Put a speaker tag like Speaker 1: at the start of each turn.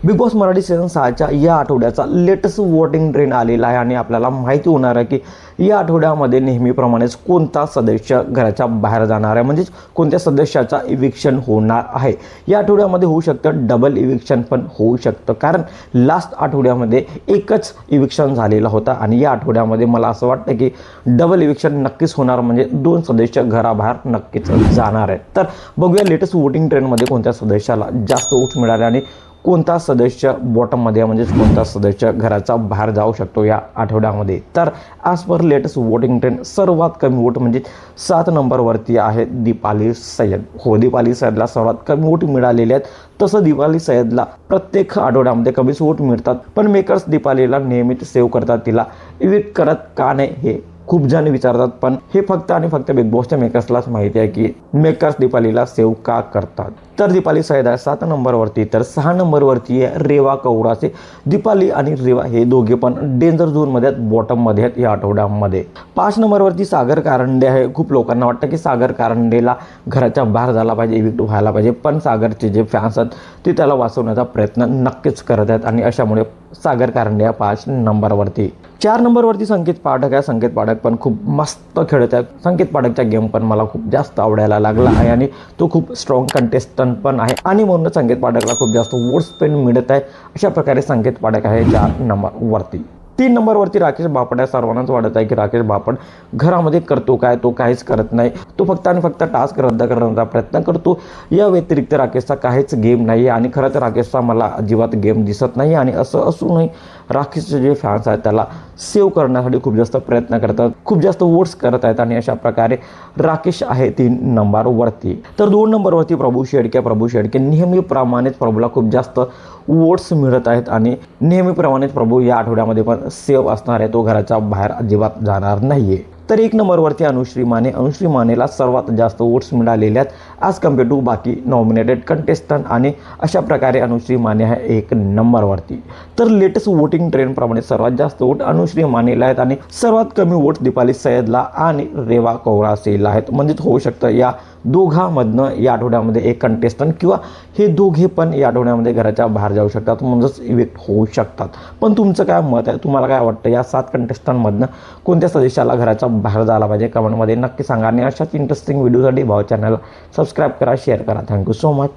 Speaker 1: Big boss Marathi season 6च्या या आठवड्याचा latest voting trend आलेला आहे आणि आपल्याला माहिती होणार आहे की या आठवड्यामध्ये नेहमीप्रमाणेच कोणता सदस्य घराच्या बाहेर जाणार आहे, म्हणजेच कोणत्या सदस्याचा इविक्शन होणार आहे. या आठवड्यामध्ये होऊ शकतं डबल इविक्शन पण होऊ शकतं, कारण लास्ट आठवड्यामध्ये एकच इविक्शन झालेला होता आणि या आठवड्यामध्ये मला असं वाटतं की डबल इविक्शन नक्कीच होणार, म्हणजे 2 सदस्य घराबाहेर नक्कीच जाणार आहेत. तर बघूया लेटेस्ट वोटिंग ट्रेंडमध्ये कोणत्या सदस्याला जास्त वोट्स मिळाले आणि कोणता सदस्य बॉटममध्ये, म्हणजे कोणता सदस्य घराचा बाहेर जाऊ शकतो या आठवड्यामध्ये. तर आज पर लेटेस्ट वोटिंग ट्रेंड सर्वात कमी वोट म्हणजे 7 नंबरवरती आहे दीपाली सय्यद. हो, दीपाली सय्यदला सर्वात कमी वोट मिळालेले आहेत. तसं दीपाली सय्यदला प्रत्येक आठवड्यामध्ये कमीच वोट मिळतात, पण मेकर्स दीपालीला नेहमीच सेव्ह करतात, तिला इविक्ट करत का नाही हे खूप जण विचारतात. पण हे फक्त आणि फक्त बिग बॉसच्या मेकर्सलाच माहिती आहे की मेकर्स दीपालीला सेव्ह का करतात. तर दीपाली सय्यद आहे 7 नंबरवरती. तर 6 नंबरवरती आहे रेवा कौराचे. दीपाली आणि रेवा हे दोघे पण डेंजर झोनमध्ये आहेत, बॉटममध्ये आहेत या आठवड्यामध्ये. 5 नंबरवरती सागर कारंडे आहे. खूप लोकांना वाटतं की सागर कारंडेला घराच्या बाहेर झाला पाहिजे, इविक्ट व्हायला पाहिजे, पण सागरचे जे फॅन्स आहेत ते त्याला वाचवण्याचा प्रयत्न नक्कीच करत आहेत आणि अशामुळे सागर कारंडे या 5 नंबरवरती. 4 नंबरवरती संकेत पाठक आहे. संकेत पाठक पण खूप मस्त खेळत आहे. संकेत पाठकचा गेम पण मला खूप जास्त आवडायला लागला आहे आणि तो खूप स्ट्रॉंग कंटेस्टंट पण आहे आणि म्हणून संकेत पाठकला खूप जास्त वोट्स पण मिळत आहे. अशा प्रकारे संकेत पाठक आहे 4 नंबरवरती. 3 नंबरवरती राकेश बापट आहे. सर्वांनाच वाटत आहे की राकेश बापट घरामध्ये करतो काय, तो काहीच करत नाही, तो फक्त आणि फक्त टास्क रद्द करण्याचा प्रयत्न करतो. या व्यतिरिक्त राकेशचा काहीच गेम नाही आहे आणि खरंच राकेशचा मला अजिबात गेम दिसत नाही. आणि असं असूनही राकेशचे जे फॅन्स आहेत त्याला सेव्ह करण्यासाठी खूप जास्त प्रयत्न करतात, खूप जास्त वोट्स करत आहेत आणि अशा प्रकारे राकेश आहे 3 नंबरवरती. तर 2 नंबरवरती प्रभू शेडके. प्रभू शेडके नेहमीप्रमाणेच प्रभूला खूप जास्त वोट्स मिळत आहेत आणि नेहमीप्रमाणेच प्रभू या आठवड्यामध्ये पण सेव्ह असणार आहे, तो घराच्या बाहेर अजिबात जाणार नाही आहे. तर 1 नंबरवरती अनुश्री माने. अनुश्री मानेला सर्वात जास्त वोट्स मिळालेले आहेत ॲज कम्पेअर टू बाकी नॉमिनेटेड कंटेस्टंट आणि अशा प्रकारे अनुश्री माने आहे 1 नंबरवरती. तर लेटेस्ट वोटिंग ट्रेंडप्रमाणे सर्वात जास्त वोट अनुश्री मानेला आहेत आणि सर्वात कमी वोट दीपाली सय्यदला आणि रेवा कौरासेला आहेत. म्हणजेच होऊ शकतं या दोघांमधनं या आठवड्यामध्ये एक कंटेस्टंट किंवा हे दोघे पण या आठवड्यामध्ये घराच्या बाहेर जाऊ शकतात, म्हणजेच इविक्ट होऊ शकतात. पण तुमचं काय मत आहे, तुम्हाला काय वाटतं या 7 कंटेस्टंटमधनं कोणत्या सदस्याला घराच्या बाहेर जायला पाहिजे कमेंटमध्ये नक्की सांगा. आणि अशाच इंटरेस्टिंग व्हिडिओसाठी भाऊ चॅनल सबस्क्राईब करा, शेअर करा. Thank you so much.